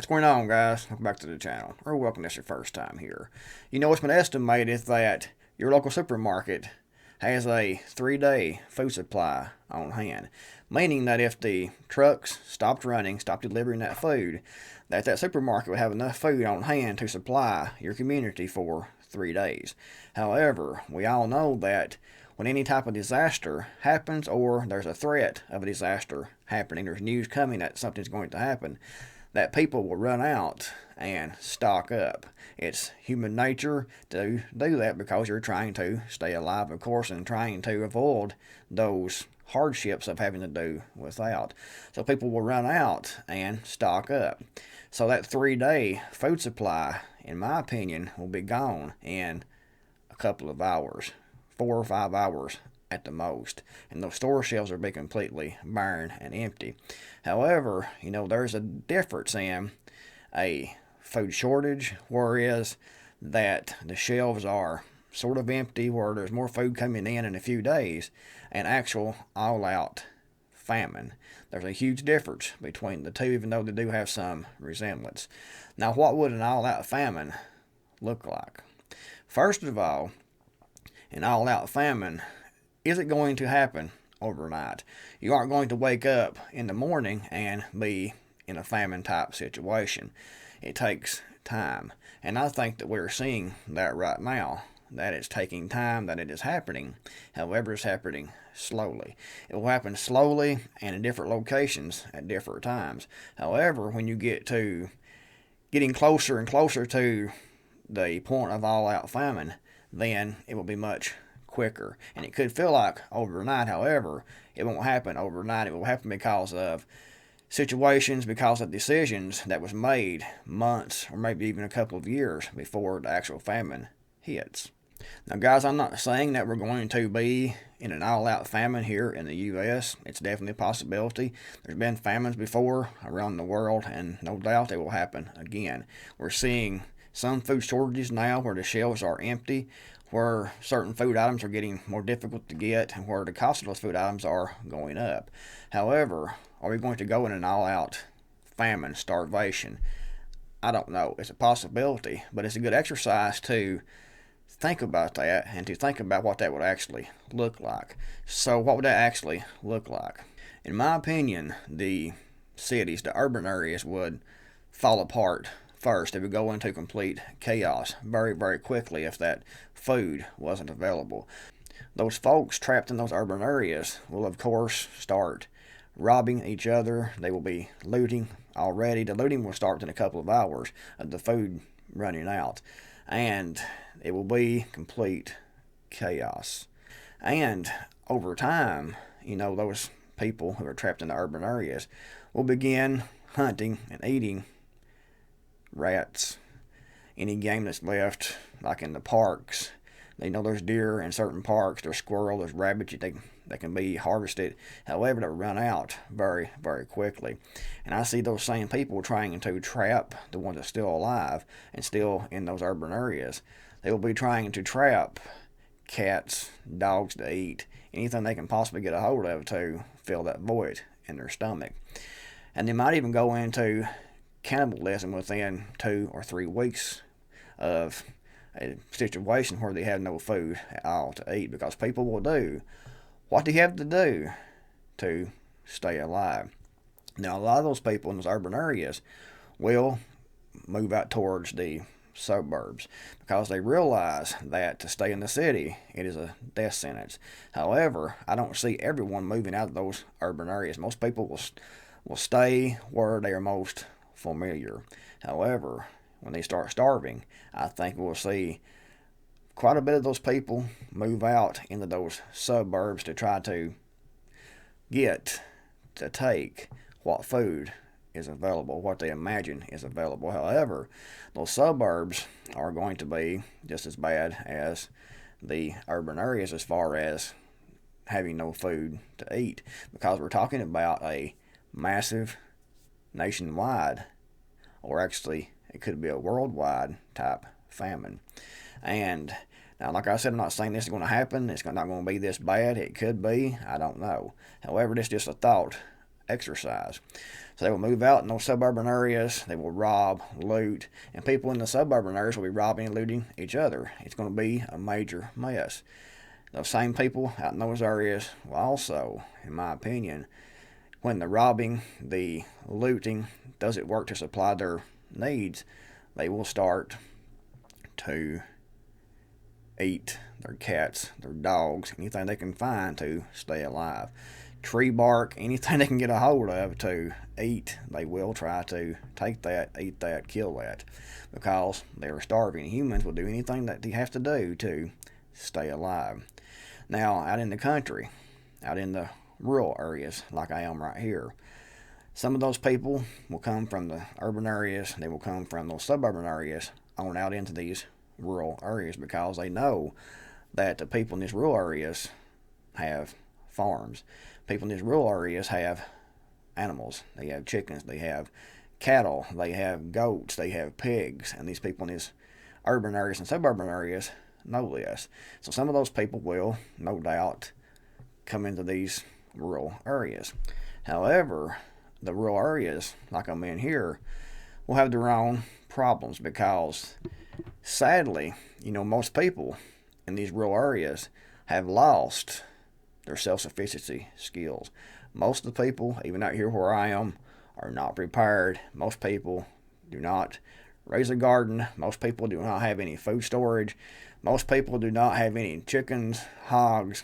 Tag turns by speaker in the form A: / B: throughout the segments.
A: What's going on, guys? Welcome back to the channel, or welcome if it's your first time here. It's been estimated that your local supermarket has a 3-day food supply on hand, meaning that if the trucks stopped running, stopped delivering that food, that supermarket would have enough food on hand to supply your community for 3 days. However, we all know that when any type of disaster happens or there's a threat of a disaster happening, there's news coming that something's going to happen, that people will run out and stock up. It's human nature to do that because you're trying to stay alive, of course, and trying to avoid those hardships of having to do without. So people will run out and stock up. So that 3-day food supply, in my opinion, will be gone in a couple of hours, 4 or 5 hours at the most, and those store shelves will be completely barren and empty. However, there's a difference in a food shortage, whereas that the shelves are sort of empty, where there's more food coming in a few days, and actual all-out famine. There's a huge difference between the two, even though they do have some resemblance. Now, what would an all-out famine look like? First of all, an all-out famine isn't going to happen overnight. You aren't going to wake up in the morning and be in a famine type situation. It takes time. And I think that we're seeing that right now, that it's taking time, that it is happening. However, it's happening slowly. It will happen slowly and in different locations at different times. However, when you get to getting closer and closer to the point of all-out famine, then it will be much quicker. And it could feel like overnight. However, it won't happen overnight. It will happen because of situations, because of decisions that was made months or maybe even a couple of years before the actual famine hits. Now, guys, I'm not saying that we're going to be in an all-out famine here in the U.S. It's definitely a possibility. There's been famines before around the world, and no doubt it will happen again. We're seeing some food shortages now where the shelves are empty, where certain food items are getting more difficult to get, and where the cost of those food items are going up. However, are we going to go in an all-out famine, starvation? I don't know. It's a possibility, but it's a good exercise to think about that and to think about what that would actually look like. So what would that actually look like? In my opinion, the cities, the urban areas would fall apart first. It would go into complete chaos very, very quickly if that food wasn't available. Those folks trapped in those urban areas will, of course, start robbing each other. They will be looting already. The looting will start in a couple of hours of the food running out, and it will be complete chaos. And over time, those people who are trapped in the urban areas will begin hunting and eating rats, any game that's left, like in the parks. There's deer in certain parks, there's squirrel, there's rabbits that can be harvested. However, they run out very, very quickly. And I see those same people trying to trap the ones that's still alive and still in those urban areas. They will be trying to trap cats, dogs to eat, anything they can possibly get a hold of to fill that void in their stomach. And they might even go into cannibalism within 2 or 3 weeks of a situation where they have no food at all to eat, because people will do what they have to do to stay alive. Now, a lot of those people in those urban areas will move out towards the suburbs because they realize that to stay in the city, it is a death sentence. However, I don't see everyone moving out of those urban areas. Most people will stay where they are most familiar. However, when they start starving, I think we'll see quite a bit of those people move out into those suburbs to try to take what food is available, what they imagine is available. However, those suburbs are going to be just as bad as the urban areas as far as having no food to eat, because we're talking about a massive nationwide, or actually it could be a worldwide type famine. And now, like I said, I'm not saying this is going to happen. It's not going to be this bad. It could be. I don't know. However, this is just a thought exercise. So they will move out in those suburban areas, they will rob, loot, and people in the suburban areas will be robbing and looting each other. It's going to be a major mess. Those same people out in those areas will also, in my opinion, when the robbing, the looting doesn't work to supply their needs, they will start to eat their cats, their dogs, anything they can find to stay alive. Tree bark, anything they can get a hold of to eat, they will try to take that, eat that, kill that, because they're starving. Humans will do anything that they have to do to stay alive. Now, out in the country, out in the rural areas like I am right here, some of those people will come from the urban areas, they will come from those suburban areas on out into these rural areas because they know that the people in these rural areas have farms. People in these rural areas have animals. They have chickens, they have cattle, they have goats, they have pigs, and these people in these urban areas and suburban areas know this. So some of those people will, no doubt, come into these rural areas. However, the rural areas, like I'm in here, will have their own problems because, sadly, most people in these rural areas have lost their self-sufficiency skills. Most of the people, even out here where I am, are not prepared. Most people do not raise a garden. Most people do not have any food storage. Most people do not have any chickens, hogs,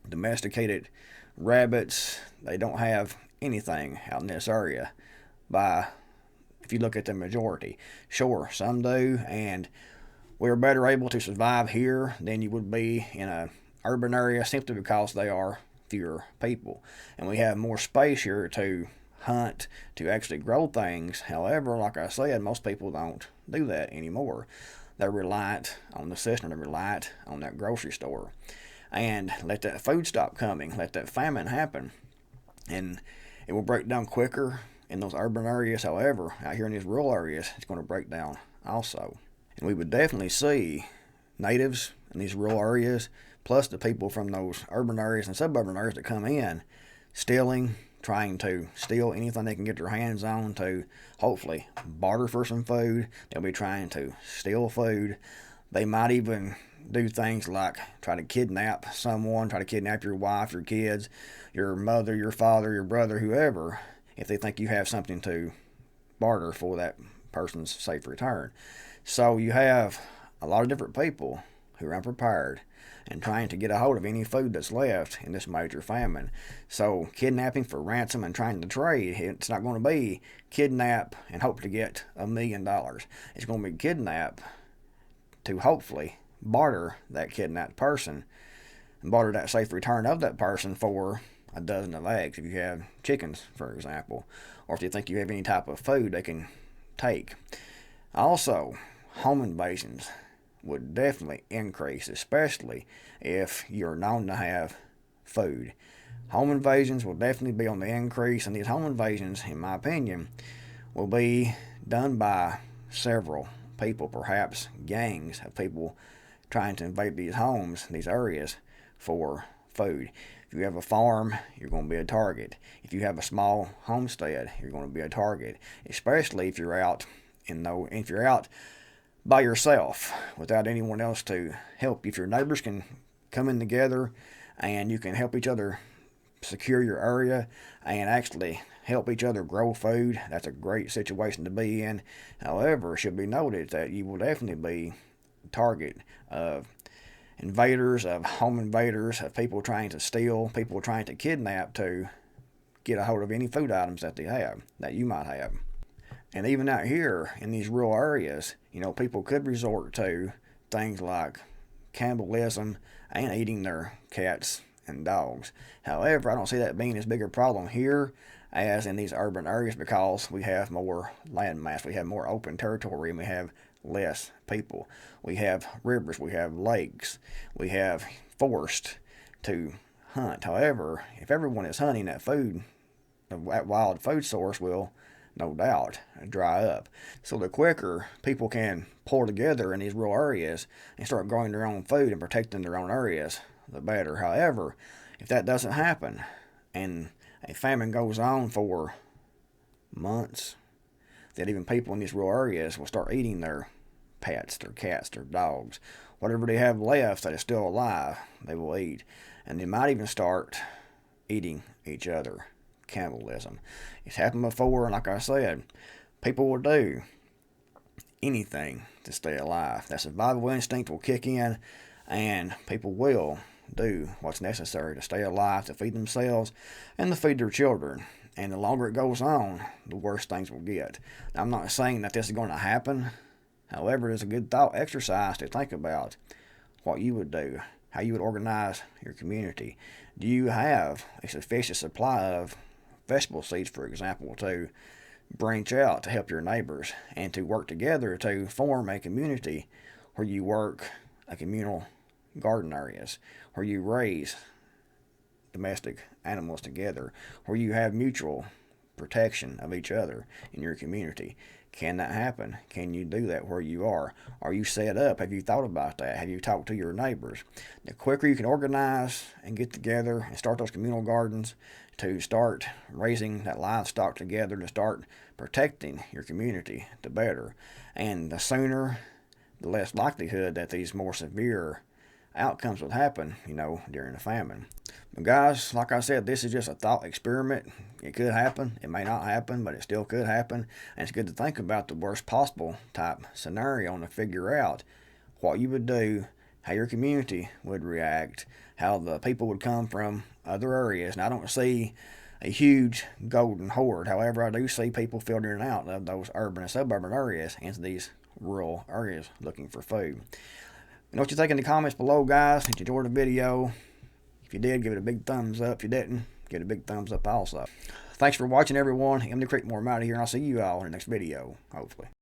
A: domesticated rabbits. They don't have anything out in this area if you look at the majority. Sure, some do, and we're better able to survive here than you would be in a urban area simply because they are fewer people. And we have more space here to hunt, to actually grow things. However, like I said, most people don't do that anymore. They're reliant on the system, they're reliant on that grocery store. And let that food stop coming, let that famine happen, and it will break down quicker in those urban areas. However, out here in these rural areas, it's going to break down also. And we would definitely see natives in these rural areas, plus the people from those urban areas and suburban areas that come in, stealing, trying to steal anything they can get their hands on to hopefully barter for some food. They'll be trying to steal food. They might even do things like try to kidnap someone, try to kidnap your wife, your kids, your mother, your father, your brother, whoever, if they think you have something to barter for that person's safe return. So you have a lot of different people who are unprepared and trying to get a hold of any food that's left in this major famine. So kidnapping for ransom and trying to trade, it's not going to be kidnap and hope to get $1 million. It's going to be kidnap to hopefully barter that kidnapped person and barter that safe return of that person for a dozen of eggs if you have chickens, for example, or if you think you have any type of food they can take. Also, home invasions would definitely increase, especially if you're known to have food. Home invasions will definitely be on the increase, and these home invasions, in my opinion, will be done by several people, perhaps gangs of people trying to invade these homes, these areas, for food. If you have a farm, you're going to be a target. If you have a small homestead, you're going to be a target, especially if you're out by yourself without anyone else to help. If your neighbors can come in together and you can help each other secure your area and actually help each other grow food, that's a great situation to be in. However, it should be noted that you will definitely be a target of invaders, of home invaders, of people trying to steal, people trying to kidnap to get a hold of any food items that they have, that you might have. And even out here in these rural areas, people could resort to things like cannibalism and eating their cats and dogs. However, I don't see that being as big a problem here as in these urban areas because we have more land mass, we have more open territory, and we have less people. We have rivers, we have lakes, we have forest to hunt. However, if everyone is hunting, that food, that wild food source will no doubt dry up. So the quicker people can pull together in these rural areas and start growing their own food and protecting their own areas, the better. However, if that doesn't happen and a famine goes on for months, that even people in these rural areas will start eating their pets, their cats, their dogs, whatever they have left that is still alive, they will eat. And they might even start eating each other. Cannibalism. It's happened before, and like I said, people will do anything to stay alive. That survival instinct will kick in, and people will do what's necessary to stay alive, to feed themselves, and to feed their children. And the longer it goes on, the worse things will get. Now, I'm not saying that this is going to happen. However, it's a good thought exercise to think about what you would do, how you would organize your community. Do you have a sufficient supply of vegetable seeds, for example, to branch out to help your neighbors and to work together to form a community where you work a communal garden areas, where you raise domestic animals together, where you have mutual protection of each other in your community? Can that happen? Can you do that where you are? Are you set up? Have you thought about that? Have you talked to your neighbors? The quicker you can organize and get together and start those communal gardens, to start raising that livestock together, to start protecting your community, the better. And the sooner, the less likelihood that these more severe outcomes will happen, during a famine. But guys, like I said, this is just a thought experiment. It could happen. It may not happen, but it still could happen. And it's good to think about the worst possible type scenario and to figure out what you would do, how your community would react, how the people would come from other areas. And I don't see a huge golden horde. However, I do see people filtering in and out of those urban and suburban areas into these rural areas looking for food. Know what you think in the comments below, guys. If you enjoyed the video, if you did, give it a big thumbs up. If you didn't, give it a big thumbs up also. Thanks for watching, everyone. I'm the Creekmore. I'm out of here, and I'll see you all in the next video, hopefully.